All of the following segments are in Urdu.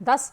10,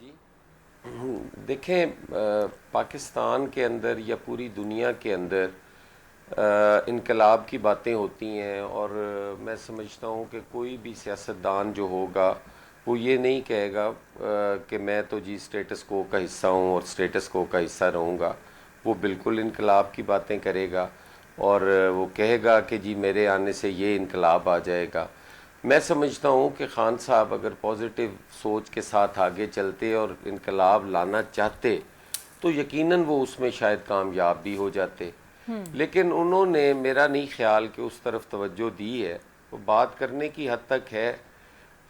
جی. دیکھیں پاکستان کے اندر یا پوری دنیا کے اندر انقلاب کی باتیں ہوتی ہیں اور میں سمجھتا ہوں کہ کوئی بھی سیاستدان جو ہوگا وہ یہ نہیں کہے گا کہ میں تو جی اسٹیٹس کو کا حصہ ہوں اور اسٹیٹس کو کا حصہ رہوں گا. وہ بالکل انقلاب کی باتیں کرے گا اور وہ کہے گا کہ جی میرے آنے سے یہ انقلاب آ جائے گا. میں سمجھتا ہوں کہ خان صاحب اگر پازیٹیو سوچ کے ساتھ آگے چلتے اور انقلاب لانا چاہتے تو یقیناً وہ اس میں شاید کامیاب بھی ہو جاتے. لیکن انہوں نے میرا نہیں خیال کہ اس طرف توجہ دی ہے. وہ بات کرنے کی حد تک ہے.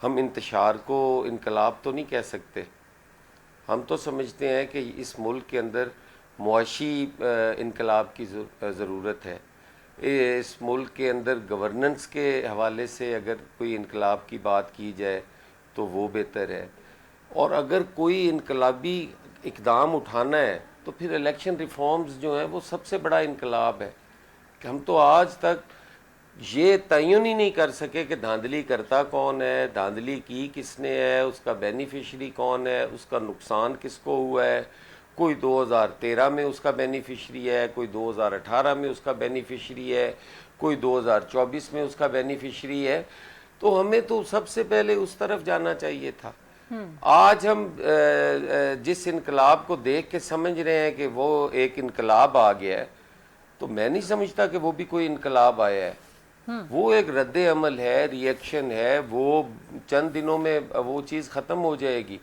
ہم انتشار کو انقلاب تو نہیں کہہ سکتے. ہم تو سمجھتے ہیں کہ اس ملک کے اندر معاشی انقلاب کی ضرورت ہے. اس ملک کے اندر گورننس کے حوالے سے اگر کوئی انقلاب کی بات کی جائے تو وہ بہتر ہے. اور اگر کوئی انقلابی اقدام اٹھانا ہے تو پھر الیکشن ریفارمز جو ہیں وہ سب سے بڑا انقلاب ہے. کہ ہم تو آج تک یہ تعین ہی نہیں کر سکے کہ دھاندلی کرتا کون ہے, دھاندلی کی کس نے ہے, اس کا بینیفیشری کون ہے, اس کا نقصان کس کو ہوا ہے. کوئی 2013 میں اس کا بینیفیشری ہے, کوئی 2018 میں اس کا بینیفیشری ہے, کوئی 2024 میں اس کا بینیفیشری ہے. تو ہمیں تو سب سے پہلے اس طرف جانا چاہیے تھا. آج ہم جس انقلاب کو دیکھ کے سمجھ رہے ہیں کہ وہ ایک انقلاب آ گیا ہے, تو میں نہیں سمجھتا کہ وہ بھی کوئی انقلاب آیا ہے. وہ ایک رد عمل ہے, ری ایکشن ہے. وہ چند دنوں میں وہ چیز ختم ہو جائے گی,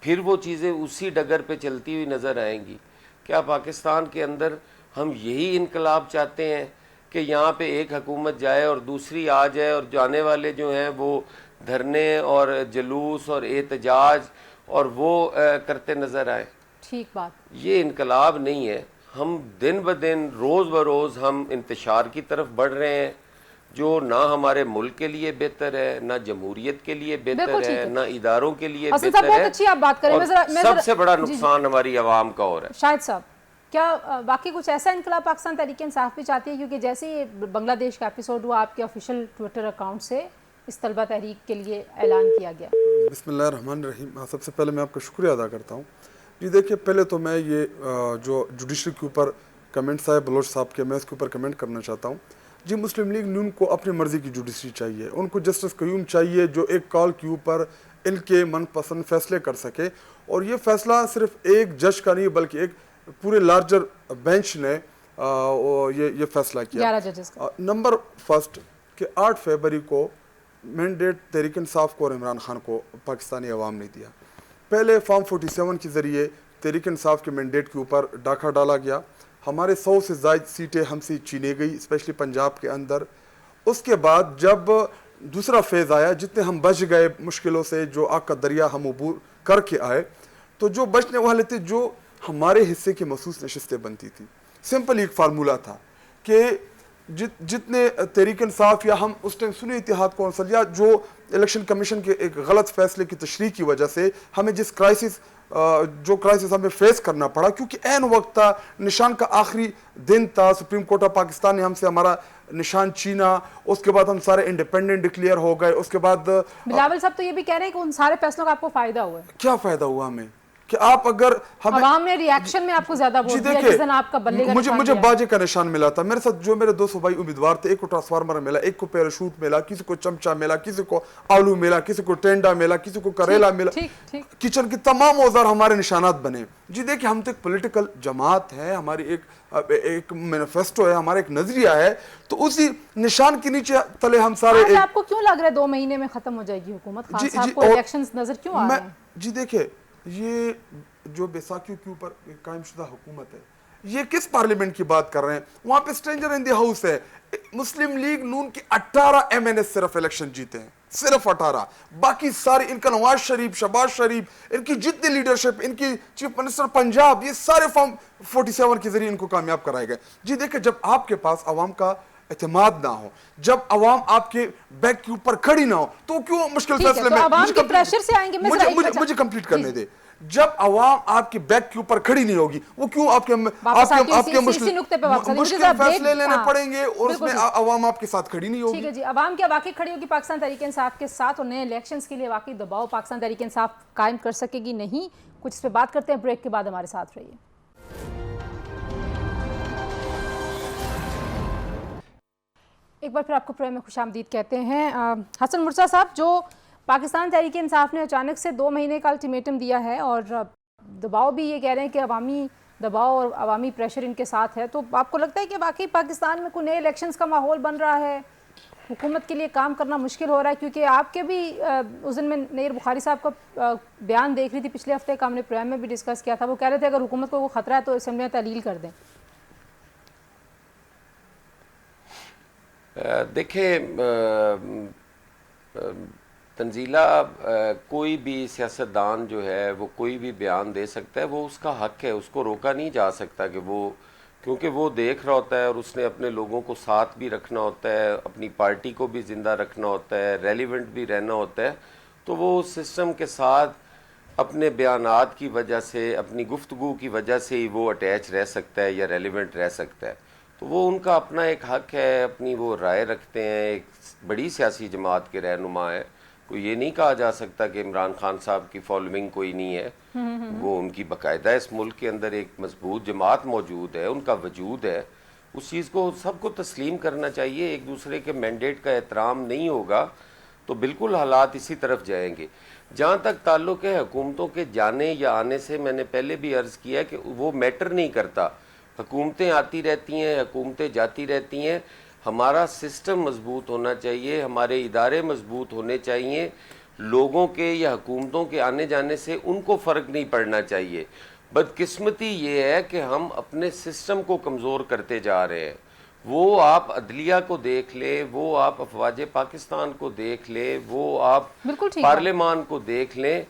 پھر وہ چیزیں اسی ڈگر پہ چلتی ہوئی نظر آئیں گی. کیا پاکستان کے اندر ہم یہی انقلاب چاہتے ہیں کہ یہاں پہ ایک حکومت جائے اور دوسری آ جائے اور جانے والے جو ہیں وہ دھرنے اور جلوس اور احتجاج اور وہ کرتے نظر آئیں؟ ٹھیک بات. یہ انقلاب نہیں ہے. ہم دن بدن روز بروز ہم انتشار کی طرف بڑھ رہے ہیں جو نہ ہمارے ملک کے لیے بہتر ہے, نہ جمہوریت کے لیے بہتر ہے, نہ اداروں کے لیے بہتر ہے, اور سب سے بڑا نقصان ہماری عوام کا ہو رہا ہے. شاہد صاحب, کیا واقعی کچھ ایسا انقلاب پاکستان تحریک انصاف بھی چاہتی ہے؟ کیونکہ جیسے ہی بنگلہ دیش کا ایپیسوڈ ہوا آپ کے آفیشیل ٹویٹر اکاؤنٹ سے اس طلبہ تحریک کے لیے اعلان کیا گیا. بسم اللہ الرحمن الرحیم. سب سے پہلے میں آپ کا شکریہ ادا کرتا ہوں. جی دیکھیے, پہلے تو میں یہ جو جوڈیشری کے اوپر کمنٹس آئے بلوچ صاحب کے, میں اس کے اوپر کمنٹ کرنا چاہتا ہوں. جی مسلم لیگ نون کو اپنی مرضی کی جوڈیشری چاہیے. ان کو جسٹس قیوم چاہیے جو ایک کال کے اوپر ان کے من پسند فیصلے کر سکے. اور یہ فیصلہ صرف ایک جج کا نہیں بلکہ ایک پورے لارجر بینچ نے یہ فیصلہ کیا. 11 ججز کا. نمبر فرسٹ کہ 8 فروری کو مینڈیٹ تحریک انصاف کو اور عمران خان کو پاکستانی عوام نے دیا. پہلے فارم 47 کے ذریعے تحریک انصاف کے مینڈیٹ کے اوپر ڈاکہ ڈالا گیا. ہمارے 100 سے زائد سیٹیں ہم سے چھینے گئی, اسپیشلی پنجاب کے اندر. اس کے بعد جب دوسرا فیز آیا, جتنے ہم بچ گئے مشکلوں سے, جو آگ کا دریا ہم عبور کر کے آئے, تو جو بچنے والے تھے جو ہمارے حصے کی مخصوص نشستیں بنتی تھی. سمپل ایک فارمولہ تھا کہ جتنے تحریک انصاف یا ہم اس ٹائم سنی اتحاد کونسل یا جو الیکشن کمیشن کے ایک غلط فیصلے کی تشریح کی وجہ سے ہمیں جس کرائسس ہمیں فیس کرنا پڑا, کیونکہ عین وقت تھا, نشان کا آخری دن تھا, سپریم کورٹ آف پاکستان نے ہم سے ہمارا نشان چھینا, اس کے بعد ہم سارے انڈیپینڈنٹ ڈکلیئر ہو گئے. اس کے بعد بلاول صاحب تو یہ بھی کہہ رہے ہیں کہ ان سارے فیصلوں کا آپ کو فائدہ ہوا ہے. کیا فائدہ ہوا ہمیں کہ آپ اگر عوام نے ری ایکشن میں آپ کو زیادہ ووٹ دیا, جس دن آپ کا بلے کا نشان مجھے باجے کا نشان ملا تھا. میرے ساتھ جو میرے 200 بھائی امیدوار تھے, ایک کو ٹرانسفارمر ملا, ایک کو پیراشوٹ ملا, کسی کو چمچہ ملا, کسی کو آلو ملا, کسی کو ٹینڈا ملا, کسی کو کریلا ملا. کچن کی تمام اوزار ہمارے نشانات بنے. جی دیکھیں, ہم تو ایک پولیٹیکل جماعت ہے, ہماری ایک مینیفیسٹو ہے, ہمارا ایک نظریہ ہے, تو اسی نشان کے نیچے تلے ہم سارے. آپ کو کیوں لگ رہا ہے 2 مہینے میں ختم ہو جائے گی حکومت؟ خان صاحب کو الیکشنز نظر کیوں آ رہے ہیں؟ جی دیکھیں, یہ جو بیساکھیوں کے اوپر قائم شدہ حکومت ہے, یہ کس پارلیمنٹ کی بات کر رہے ہیں؟ وہاں پہ اسٹرینجر ان دی ہاؤس ہے. مسلم لیگ نون کی 18 ایم این اے صرف الیکشن جیتے ہیں, صرف 18. باقی سارے ان کا نواز شریف, شہباز شریف, ان کی جتنی لیڈرشپ, ان کی چیف منسٹر پنجاب, یہ سارے فارم 47 کے ذریعے ان کو کامیاب کرائے گئے. جی دیکھیں, جب آپ کے پاس عوام کا اعتماد نہ ہو, جب عوام آپ کے بیک کے اوپر کھڑی نہ ہو, تو کیوں مشکل فیصلے میں عوام کے پریشر سے آئیں گے. مجھے کمپلیٹ کرنے دے. جب عوام آپ کے بیک کے اوپر کھڑی نہیں ہوگی, وہ کیوں آپ کے مشکل فیصلے لینے پڑیں گے, اور اس میں عوام آپ کے ساتھ کھڑی نہیں ہوگی. ٹھیک ہے جی, عوام کیا واقعی کھڑی ہوگی پاکستان تحریک انصاف کے ساتھ, اور نئے الیکشنز کے لیے واقعی دباؤ پاکستان تحریک انصاف قائم کر سکے گی نہیں؟ کچھ اس پہ بات کرتے ہیں, بریک کے بعد ہمارے ساتھ رہیے. ایک بار پھر آپ کو پروگرام میں خوش آمدید کہتے ہیں. حسن مرزا صاحب, جو پاکستان تحریک انصاف نے اچانک سے 2 مہینے کا الٹیمیٹم دیا ہے, اور دباؤ بھی یہ کہہ رہے ہیں کہ عوامی دباؤ اور عوامی پریشر ان کے ساتھ ہے, تو آپ کو لگتا ہے کہ واقعی پاکستان میں کوئی نئے الیکشنز کا ماحول بن رہا ہے, حکومت کے لیے کام کرنا مشکل ہو رہا ہے؟ کیونکہ آپ کے بھی اس دن میں نیر بخاری صاحب کا بیان دیکھ رہی تھی پچھلے ہفتے کا, ہم نے پروگرام میں بھی ڈسکس کیا تھا, وہ کہہ رہے تھے اگر حکومت کو وہ خطرہ ہے تو اسمبلی میں تعلیل کر دیں. دیکھیں تنزیلہ, کوئی بھی سیاستدان جو ہے وہ کوئی بھی بیان دے سکتا ہے, وہ اس کا حق ہے, اس کو روکا نہیں جا سکتا کہ وہ, کیونکہ وہ دیکھ رہا ہوتا ہے اور اس نے اپنے لوگوں کو ساتھ بھی رکھنا ہوتا ہے, اپنی پارٹی کو بھی زندہ رکھنا ہوتا ہے, ریلیونٹ بھی رہنا ہوتا ہے, تو وہ سسٹم کے ساتھ اپنے بیانات کی وجہ سے, اپنی گفتگو کی وجہ سے ہی وہ اٹیچ رہ سکتا ہے یا ریلیونٹ رہ سکتا ہے. تو وہ ان کا اپنا ایک حق ہے, اپنی وہ رائے رکھتے ہیں, ایک بڑی سیاسی جماعت کے رہنما ہیں. کوئی یہ نہیں کہا جا سکتا کہ عمران خان صاحب کی فالوئنگ کوئی نہیں ہے, وہ ان کی باقاعدہ اس ملک کے اندر ایک مضبوط جماعت موجود ہے, ان کا وجود ہے, اس چیز کو سب کو تسلیم کرنا چاہیے. ایک دوسرے کے مینڈیٹ کا احترام نہیں ہوگا تو بالکل حالات اسی طرف جائیں گے. جہاں تک تعلق ہے حکومتوں کے جانے یا آنے سے, میں نے پہلے بھی عرض کیا کہ وہ میٹر نہیں کرتا, حکومتیں آتی رہتی ہیں, حکومتیں جاتی رہتی ہیں. ہمارا سسٹم مضبوط ہونا چاہیے, ہمارے ادارے مضبوط ہونے چاہیے, لوگوں کے یا حکومتوں کے آنے جانے سے ان کو فرق نہیں پڑنا چاہیے. بدقسمتی یہ ہے کہ ہم اپنے سسٹم کو کمزور کرتے جا رہے ہیں. وہ آپ عدلیہ کو دیکھ لیں, وہ آپ افواج پاکستان کو دیکھ لیں, وہ آپ پارلیمان کو دیکھ لیں,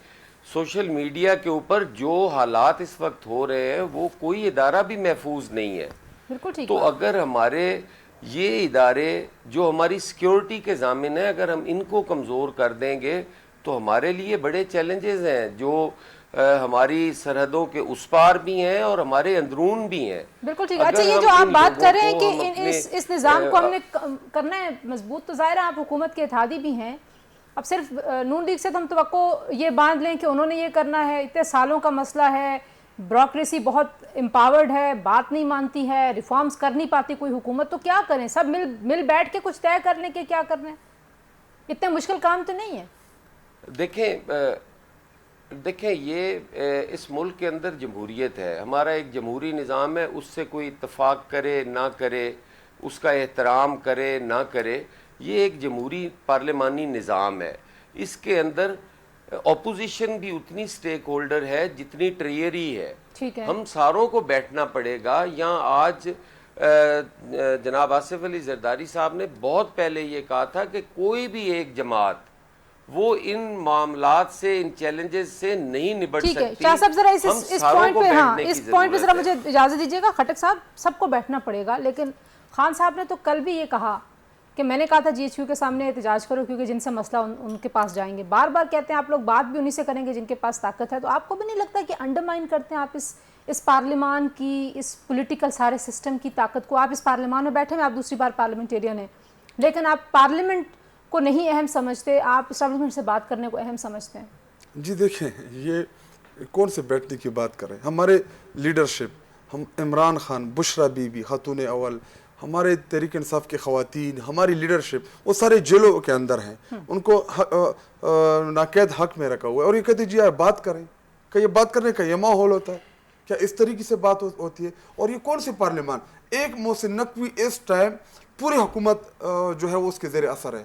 سوشل میڈیا کے اوپر جو حالات اس وقت ہو رہے ہیں وہ کوئی ادارہ بھی محفوظ نہیں ہے. تو اگر ہمارے یہ ادارے جو ہماری سیکیورٹی کے ضامن ہیں, اگر ہم ان کو کمزور کر دیں گے تو ہمارے لیے بڑے چیلنجز ہیں جو ہماری سرحدوں کے اس پار بھی ہیں اور ہمارے اندرون بھی ہیں. بالکل ٹھیک ہے. اچھا, یہ جو آپ بات کر رہے ہیں کہ اس نظام کو ہم نے کرنا ہے مضبوط, تو ظاہر ہے آپ حکومت کے اتحادی بھی ہیں. اب صرف نون لیگ سے تو ہم توقع یہ باندھ لیں کہ انہوں نے یہ کرنا ہے, اتنے سالوں کا مسئلہ ہے, بیوروکریسی بہت امپاورڈ ہے, بات نہیں مانتی ہے, ریفارمز کر نہیں پاتی کوئی حکومت, تو کیا کریں؟ سب مل بیٹھ کے کچھ طے کر لیں کہ کیا کرنا ہے. اتنے مشکل کام تو نہیں ہے. دیکھیں یہ اس ملک کے اندر جمہوریت ہے, ہمارا ایک جمہوری نظام ہے, اس سے کوئی اتفاق کرے نہ کرے, اس کا احترام کرے نہ کرے, یہ ایک جمہوری پارلیمانی نظام ہے. اس کے اندر اپوزیشن بھی اتنی سٹیک ہولڈر ہے جتنی ٹریئری ہے. ہم ساروں کو بیٹھنا پڑے گا. یہاں آج جناب آصف علی زرداری صاحب نے بہت پہلے یہ کہا تھا کہ کوئی بھی ایک جماعت وہ ان معاملات سے, ان چیلنجز سے نہیں نبٹ سکتی. ٹھیک ہے شاہ صاحب, ذرا اس پوائنٹ پہ ذرا مجھے اجازت دیجیے گا. خٹک صاحب, سب کو بیٹھنا پڑے گا, لیکن خان صاحب نے تو کل بھی یہ کہا کہ میں نے کہا تھا GHQ کے سامنے احتجاج کرو کیونکہ جن سے مسئلہ ان کے پاس جائیں گے. بار بار کہتے ہیں آپ لوگ بات بھی انہی سے کریں گے جن کے پاس طاقت ہے. تو آپ کو بھی نہیں لگتا کہ انڈرمائن کرتے ہیں آپ اس پارلیمان کی, اس پولیٹیکل سارے سسٹم کی طاقت کو؟ آپ اس پارلیمان میں بیٹھے ہیں, آپ دوسری بار پارلیمنٹیرین ہیں, لیکن آپ پارلیمنٹ کو نہیں اہم سمجھتے, آپ اسٹیبلشمنٹ سے بات کرنے کو اہم سمجھتے ہیں. جی دیکھیں, یہ کون سے بیٹھنے کی بات کر رہے ہیں؟ ہمارے لیڈرشپ, ہم عمران خان, بشرا بی بی, خاتون اول, ہمارے تحریک انصاف کی خواتین, ہماری لیڈرشپ, وہ سارے جیلوں کے اندر ہیں, ان کو ناقید حق میں رکھا ہوا ہے. اور یہ کہتے جی آپ بات کریں, کہ یہ بات کرنے کا یہ ماحول ہوتا ہے کیا؟ اس طریقے سے بات ہوتی ہے. اور یہ کون سی پارلیمان؟ ایک محسن نقوی اس ٹائم پوری حکومت جو ہے وہ اس کے زیر اثر ہے.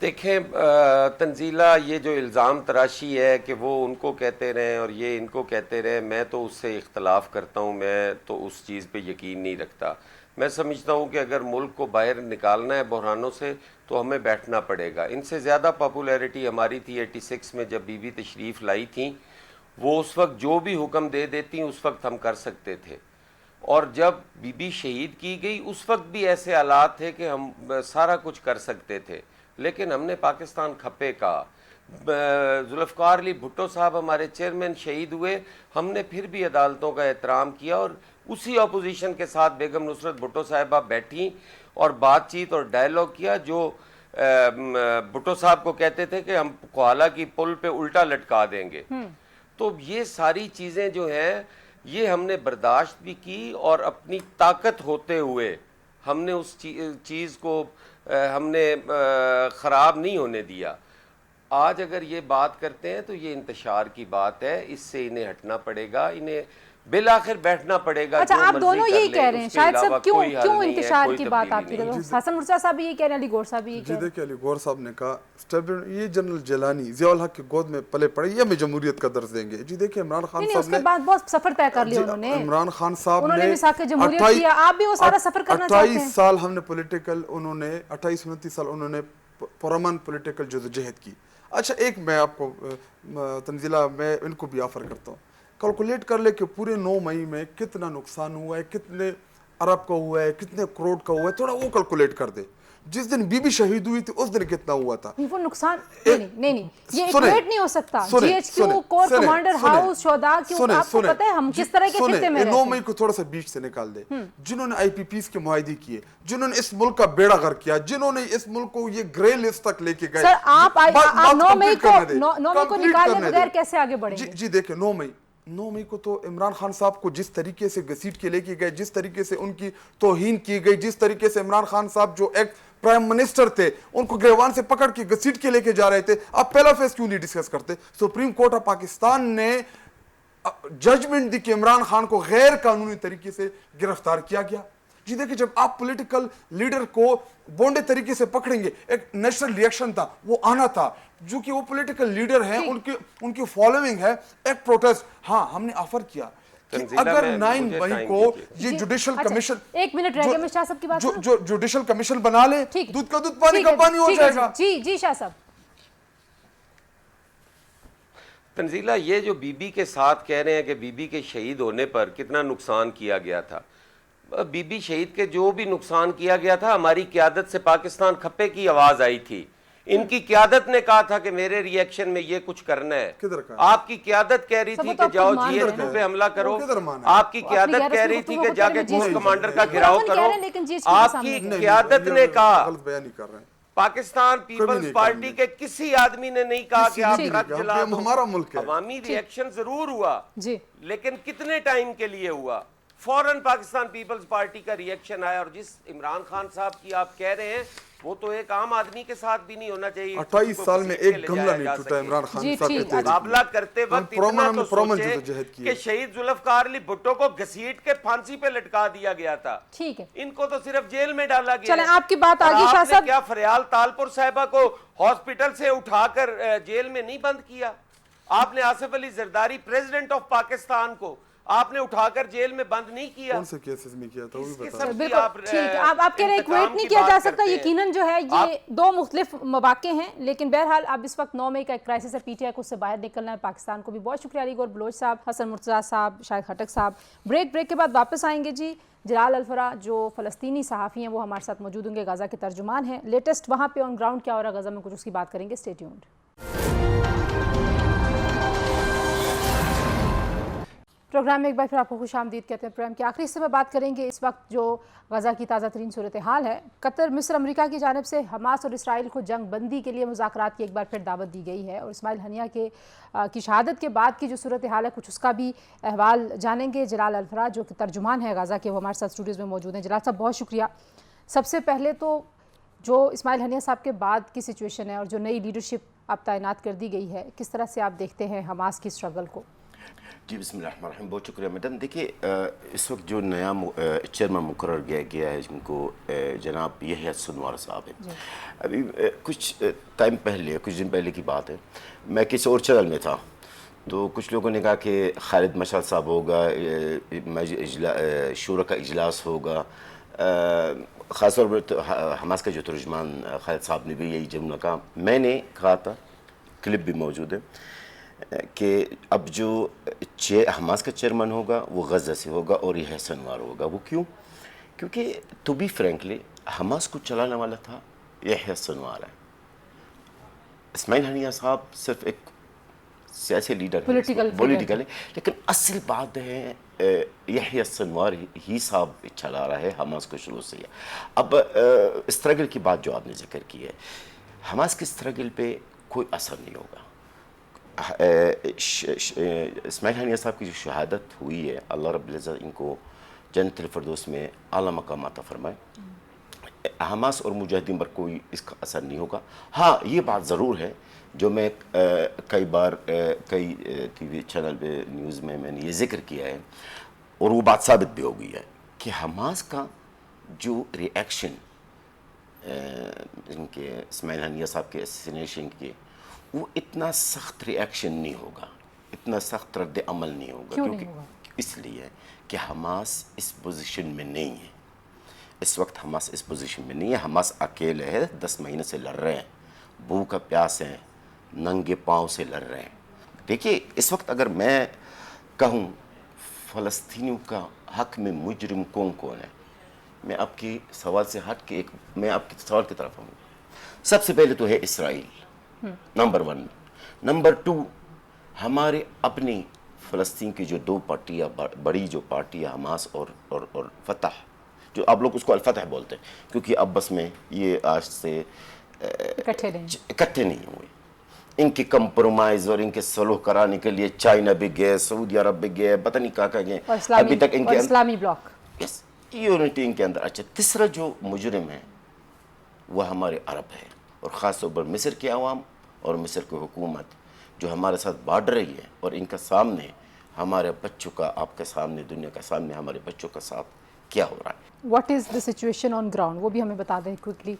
دیکھیں تنزیلہ، یہ جو الزام تراشی ہے کہ وہ ان کو کہتے رہیں اور یہ ان کو کہتے رہیں، میں تو اس سے اختلاف کرتا ہوں، میں تو اس چیز پہ یقین نہیں رکھتا۔ میں سمجھتا ہوں کہ اگر ملک کو باہر نکالنا ہے بحرانوں سے تو ہمیں بیٹھنا پڑے گا۔ ان سے زیادہ پاپولیرٹی ہماری تھی 86 میں جب بی بی تشریف لائی تھیں، وہ اس وقت جو بھی حکم دے دیتی اس وقت ہم کر سکتے تھے، اور جب بی بی شہید کی گئی اس وقت بھی ایسے حالات تھے کہ ہم سارا کچھ کر سکتے تھے، لیکن ہم نے پاکستان کھپے کا۔ ذوالفقار علی بھٹو صاحب ہمارے چیئرمین شہید ہوئے، ہم نے پھر بھی عدالتوں کا احترام کیا، اور اسی اپوزیشن کے ساتھ بیگم نصرت بھٹو صاحبہ بیٹھیں اور بات چیت اور ڈائلاگ کیا، جو بھٹو صاحب کو کہتے تھے کہ ہم کوہالہ کی پل پہ الٹا لٹکا دیں گے۔ تو یہ ساری چیزیں جو ہیں یہ ہم نے برداشت بھی کی، اور اپنی طاقت ہوتے ہوئے ہم نے اس چیز کو ہم نے خراب نہیں ہونے دیا۔ آج اگر یہ بات کرتے ہیں تو یہ انتشار کی بات ہے، اس سے انہیں ہٹنا پڑے گا، انہیں بالآخر بیٹھنا پڑے گا۔ اچھا، آپ دونوں یہی کہہ رہے ہیں، شاید صاحب کیوں انتشار کی بات آپ کی؟ حسن مرتضیٰ صاحب بھی یہ کہہ رہے ہیں، علی گور صاحب بھی یہ کہہ رہے ہیں۔ جی دیکھیں، علی گور صاحب نے کہا یہ جنرل جیلانی ضیاء الحق کی گود میں پلے پڑے، یہ ہمیں جمہوریت کا درس دیں گے۔ جی دیکھیں، عمران خان صاحب اس کے بعد بہت سفر طے کر لیا انہوں نے، عمران خان صاحب نے میثاق جمہوریت کیا، آپ بھی وہ سارا سفر کرنا چاہتے ہیں۔ 28 سال ہم نے پولیٹیکل، انہوں نے 28-29 سال انہوں نے پرامن پولیٹیکل جدوجہد کی۔ اچھا، ایک میں آپ کو تنزیلہ میں ان کو بھی آفر کرتا ہوں، کیلکولیٹ کر لے کہ پورے 9 مئی میں کتنا نقصان ہوا ہے، کتنے ارب کا ہوا ہے، کتنے کروڑ کا ہوا ہے، تھوڑا وہ کیلکولیٹ کر دے۔ جس دن بی بی شہید ہوئی تھی اس دن کتنا ہوا تھا؟ وہ نقصان نہیں، یہ ایکویٹ نہیں ہو سکتا۔ G H Q, corps commander house, شہداء کیوں، آپ کو پتہ ہے ہم کس طرح کے خطے میں رہتے ہیں۔ 9 مئی کو تھوڑا سا بیچ سے نکال دے، جنہوں نے آئی پی پیز کے معاہدے کیے، جنہوں نے اس ملک کا بیڑا غرق کیا، جنہوں نے اس ملک کو یہ گرے لسٹ تک لے کے گئے۔ سر آپ 9 مئی کو نکالنے بغیر کیسے آگے بڑھیں گے؟ جی دیکھیں، 9 مئی کو تو عمران خان صاحب کو جس طریقے سے گھسیٹ کے لے کے گئے، جس طریقے سے ان کی توہین کی گئی، جس طریقے سے عمران خان صاحب جو ایک پرائم منسٹر تھے ان کو گریوان سے پکڑ کے گھسیٹ کے لے کے جا رہے تھے، آپ پہلا فیس کیوں نہیں ڈسکس کرتے؟ سپریم کورٹ آف پاکستان نے ججمنٹ دی کہ عمران خان کو غیر قانونی طریقے سے گرفتار کیا گیا۔ جی دیکھیں، جب آپ پولیٹیکل لیڈر کو بونڈے طریقے سے پکڑیں گے، ایک نیشنل ریئیکشن تھا، وہ آنا تھا، جو کہ وہ پولیٹیکل لیڈر ہیں، ان کی فالوئنگ ہے، ایک پروٹیسٹ۔ ہاں، ہم نے آفر کیا کہ اگر 9 مئی کو یہ جوڈیشل کمیشن، ایک منٹ رہ گیا، میں شاہ صاحب کی بات سنوں، جو جوڈیشل کمیشن بنا لے، دودھ کا دودھ پانی کا پانی ہو جائے گا۔ جی شاہ صاحب۔ تنزیلہ، یہ جو بی بی کے ساتھ کہہ رہے ہیں کہ بی بی کے شہید ہونے پر کتنا نقصان کیا گیا تھا، بی بی شہید کے جو بھی نقصان کیا گیا تھا، ہماری قیادت سے پاکستان کھپے کی آواز آئی تھی، ان کی قیادت نے کہا تھا کہ میرے ریئیکشن میں یہ کچھ کرنا ہے۔ آپ کی قیادت کہہ رہی تھی کہ جاؤ جی ایچ کیو پہ حملہ کرو، آپ کی قیادت کہہ رہی تھی کہ جا کے کورس کمانڈر کا گھراؤ کرو، آپ کی قیادت نے کہا۔ پاکستان پیپلز پارٹی کے کسی آدمی نے نہیں کہا کہ آپ ٹرک جلا دو۔ ہمارا ملک ہے۔ عوامی ریئیکشن ضرور ہوا، لیکن کتنے ٹائم کے لیے ہوا؟ فوراً پاکستان پیپلز پارٹی کا ریئیکشن آیا، اور جس عمران خان صاحب کی آپ کہہ رہے ہیں وہ تو ایک عام آدمی کے ساتھ بھی نہیں ہونا چاہیے۔ 28 سال میں ایک گملہ نہیں ٹوٹا عمران خان صاحب کے مقابلہ کرتے وقت اتنا تو سوچے کہ شہید ذوالفقار علی بھٹو کو گھسیٹ کے پھانسی پہ لٹکا دیا گیا تھا، ان کو تو صرف جیل میں ڈالا گیا۔ چلیں، آپ کی بات آگے شاہ صاحب۔ کیا فریال تالپور صاحبہ کو ہاسپٹل سے اٹھا کر جیل میں نہیں بند کیا؟ آپ نے آصف علی زرداری پریزیڈنٹ آف پاکستان کو آپ نے اٹھا کر جیل میں بند نہیں کیا؟ کون سے کیسز میں کیا تھا وہ بھی بتا۔ ٹھیک، آپ کہہ رہے ہیں ایکویٹ نہیں کیا جا سکتا، یقیناً جو ہے یہ دو مختلف مواقع ہیں، لیکن بہرحال اب اس وقت 9 مئی کا ایک کرائسس ہے، پی ٹی آئی کو اس سے باہر نکلنا ہے۔ پاکستان کو بھی بہت شکریہ علی گور بلوچ صاحب، حسن مرتضیٰ صاحب، شاہد خٹک صاحب۔ بریک کے بعد واپس آئیں گے جی۔ جلال الفرا جو فلسطینی صحافی ہیں وہ ہمارے ساتھ موجود ہوں گے، غزہ کے ترجمان ہیں، لیٹسٹ وہاں پہ آن گراؤنڈ کیا ہو رہا ہے غزہ میں، کچھ اس کی بات کریں گے۔ Stay tuned. پروگرام میں ایک بار پھر آپ کو خوش آمدید کہتے ہیں۔ پروگرام کے آخری حصے میں بات کریں گے اس وقت جو غزہ کی تازہ ترین صورتحال ہے۔ قطر، مصر، امریکہ کی جانب سے حماس اور اسرائیل کو جنگ بندی کے لیے مذاکرات کی ایک بار پھر دعوت دی گئی ہے، اور اسماعیل ہنیہ کی شہادت کے بعد کی جو صورتحال ہے کچھ اس کا بھی احوال جانیں گے۔ جلال الفرا جو کہ ترجمان ہے غزہ کے، وہ ہمارے ساتھ اسٹوڈیوز میں موجود ہیں۔ جلال صاحب بہت شکریہ۔ سب سے پہلے تو جو اسماعیل ہنیہ صاحب کے بعد کی سچویشن ہے اور جو نئی لیڈرشپ اب تعینات کر دی گئی ہے، کس طرح سے آپ دیکھتے ہیں حماس کی اسٹرگل کو؟ جی بسم اللہ الرحمن الرحیم، بہت شکریہ میڈم. دیکھیے اس وقت جو نیا چیئرمین مقرر کیا گیا ہے جن کو جناب یحییٰ سنوار صاحب ہیں. ابھی کچھ ٹائم پہلے، کچھ دن پہلے کی بات ہے، میں کسی اور چینل میں تھا تو کچھ لوگوں نے کہا کہ خالد مشعل صاحب ہوگا، شورا کا اجلاس ہوگا. خاص طور پر حماس کا جو ترجمان خالد صاحب نے بھی یہی جملہ کہا. میں نے کہا تھا، کلپ بھی موجود ہے، کہ اب جو حماس کا چیئرمین ہوگا وہ غزہ سے ہوگا اور یحییٰ سنوار ہوگا. وہ کیوں؟ کیونکہ ٹو بی فرینکلی حماس کو چلانے والا تھا یحییٰ سنوار ہے. اسماعیل ہنیہ صاحب صرف ایک سیاسی لیڈر ہے، پولیٹیکل ہے، لیکن اصل بات ہے یحییٰ سنوار ہی صاحب چلا رہا ہے حماس کو شروع سے. اب اسٹرگل کی بات جو آپ نے ذکر کی ہے، حماس کے اسٹرگل پہ کوئی اثر نہیں ہوگا. اسماعیل ہنیہ صاحب کی جو شہادت ہوئی ہے، اللہ رب العزت ان کو جنت الفردوس میں اعلیٰ مقام عطا فرمائے. حماس اور مجاہدین پر کوئی اس کا اثر نہیں ہوگا. ہاں یہ بات ضرور ہے جو میں کئی بار کئی ٹی وی چینل پہ نیوز میں نے یہ ذکر کیا ہے اور وہ بات ثابت بھی ہو گئی ہے کہ حماس کا جو ری ایکشن ان کے اسماعیل ہنیہ صاحب کے اسیسینیشن کے، وہ اتنا سخت ری ایکشن نہیں ہوگا، اتنا سخت رد عمل نہیں ہوگا. کیونکہ اس لیے کہ حماس اس پوزیشن میں نہیں ہے. اس وقت حماس اس پوزیشن میں نہیں ہے. حماس اکیلے ہے، 10 مہینے سے لڑ رہے ہیں، بھوک پیاس ہیں، ننگے پاؤں سے لڑ رہے ہیں. دیکھیے اس وقت اگر میں کہوں فلسطینیوں کا حق میں مجرم کون کون ہے، میں آپ کی سوال سے ہٹ کے میں آپ کے سوال کی طرف آؤں. سب سے پہلے تو ہے اسرائیل، نمبر 1. نمبر 2 ہمارے اپنی فلسطین کی جو 2 پارٹیاں، بڑی جو پارٹی ہے حماس اور فتح، جو آپ لوگ اس کو الفتح بولتے ہیں کیونکہ اب بس میں یہ آج سے اکٹھے نہیں ہوئے. ان کی کمپرومائز اور ان کے صلح کرانے کے لیے چائنا بھی گئے، سعودی عرب بھی گئے، پتہ نہیں کہاں گئے ابھی تک ان کے اسلامی بلاک یونٹی ان کے اندر. اچھا، تیسرا جو مجرم ہے وہ ہمارے عرب ہے، اور خاص طور پر مصر کے عوام اور مصر کی حکومت جو ہمارے ساتھ بانٹ رہی ہے، اور ان کا سامنے ہمارے بچوں کا، آپ کے سامنے، دنیا کے سامنے ہمارے بچوں کا ساتھ کیا ہو رہا ہے. What is the situation on ground, وہ بھی ہمیں بتا دیں کوئکلی.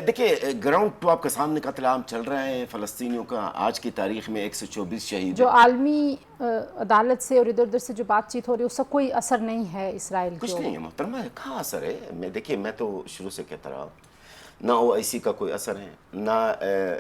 دیکھیے گراؤنڈ تو آپ کے سامنے قتل عام چل رہا ہے فلسطینیوں کا. آج کی تاریخ میں 124 شہید. جو عالمی عدالت سے اور ادھر ادھر سے جو بات چیت ہو رہی ہے اس کا کوئی اثر نہیں ہے اسرائیل کو؟ کچھ نہیں ہے محترمہ، کہاں اثر ہے؟ دیکھیے میں تو شروع سے کہتا رہا، نہ OIC کا کوئی اثر ہے، نہ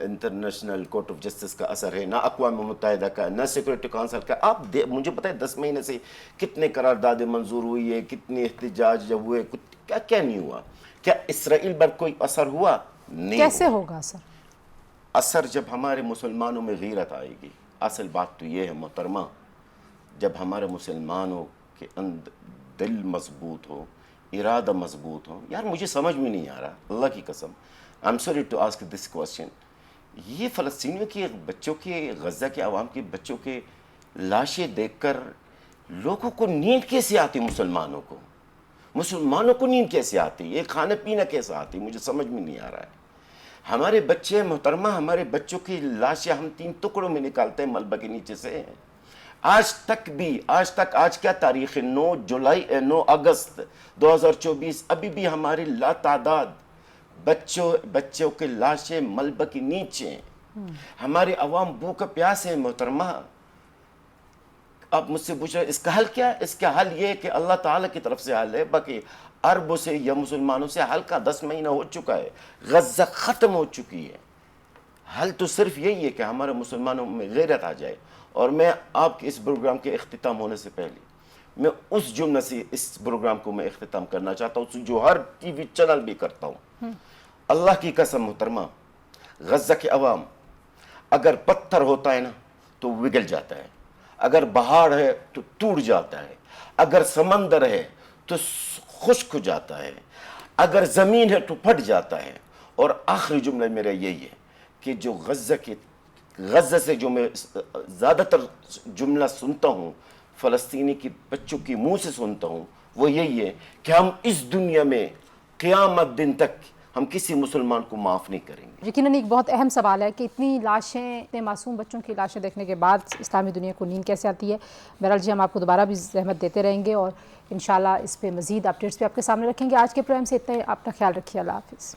انٹرنیشنل کورٹ آف جسٹس کا اثر ہے، نہ اقوام متحدہ کا، نہ سیکورٹی کونسل کا. آپ مجھے پتہ ہے 10 مہینے سے کتنے قراردادیں منظور ہوئی ہے، کتنے احتجاج جب ہوئے، کیا نہیں ہوا. کیا اسرائیل پر کوئی اثر ہوا؟ نہیں. کیسے ہوگا اثر؟ اثر جب ہمارے مسلمانوں میں غیرت آئے گی. اصل بات تو یہ ہے محترمہ، جب ہمارے مسلمانوں کے اندر دل مضبوط ہو، ارادہ مضبوط ہو. یار مجھے سمجھ میں نہیں آ رہا، اللہ کی قسم، I am sorry to ask this question. یہ فلسطینیوں کے بچوں کے، غزہ کے عوام کے بچوں کے لاشیں دیکھ کر لوگوں کو نیند کیسے آتی؟ مسلمانوں کو نیند کیسے آتی؟ یہ کھانا پینا کیسے آتی؟ مجھے سمجھ میں نہیں آ رہا ہے. ہمارے بچے محترمہ، ہمارے بچوں کی لاشیں ہم 3 ٹکڑوں میں نکالتے ہیں ملبہ کے نیچے سے. آج کیا تاریخ ہے؟ 9 اگست 2024. ابھی بھی ہماری لا تعداد بچوں کے لاشیں ملبہ کے نیچے ہیں. ہمارے عوام بھوک پیاس ہیں محترمہ. آپ مجھ سے پوچھ رہے اس کا حل کیا ہے؟ اس کا حل یہ ہے کہ اللہ تعالیٰ کی طرف سے حل ہے. باقی عربوں سے یا مسلمانوں سے حل کا 10 مہینہ ہو چکا ہے، غزہ ختم ہو چکی ہے. حل تو صرف یہی ہے کہ ہمارے مسلمانوں میں غیرت آ جائے. اور میں آپ کے اس پروگرام کے اختتام ہونے سے پہلے میں اس جملے سے اس پروگرام کو میں اختتام کرنا چاہتا ہوں جو ہر ٹی وی چینل بھی کرتا ہوں. اللہ کی قسم محترمہ، غزہ کے عوام، اگر پتھر ہوتا ہے نا تو وگل جاتا ہے، اگر پہاڑ ہے تو ٹوٹ جاتا ہے، اگر سمندر ہے تو خشک ہو جاتا ہے، اگر زمین ہے تو پھٹ جاتا ہے. اور آخری جملہ میرا یہی ہے کہ جو غزہ سے جو میں زیادہ تر جملہ سنتا ہوں فلسطینی کی بچوں کی منہ سے سنتا ہوں، وہ یہی ہے کہ ہم اس دنیا میں قیامت دن تک ہم کسی مسلمان کو معاف نہیں کریں گے. یقیناً ایک بہت اہم سوال ہے کہ اتنی لاشیں، اتنے معصوم بچوں کی لاشیں دیکھنے کے بعد اسلامی دنیا کو نیند کیسے آتی ہے. بہرحال جی ہم آپ کو دوبارہ بھی زحمت دیتے رہیں گے اور انشاءاللہ اس پہ مزید اپڈیٹس بھی آپ کے سامنے رکھیں گے. آج کے پروگرام سے اتنا ہی. اپنا خیال رکھیے. اللہ حافظ.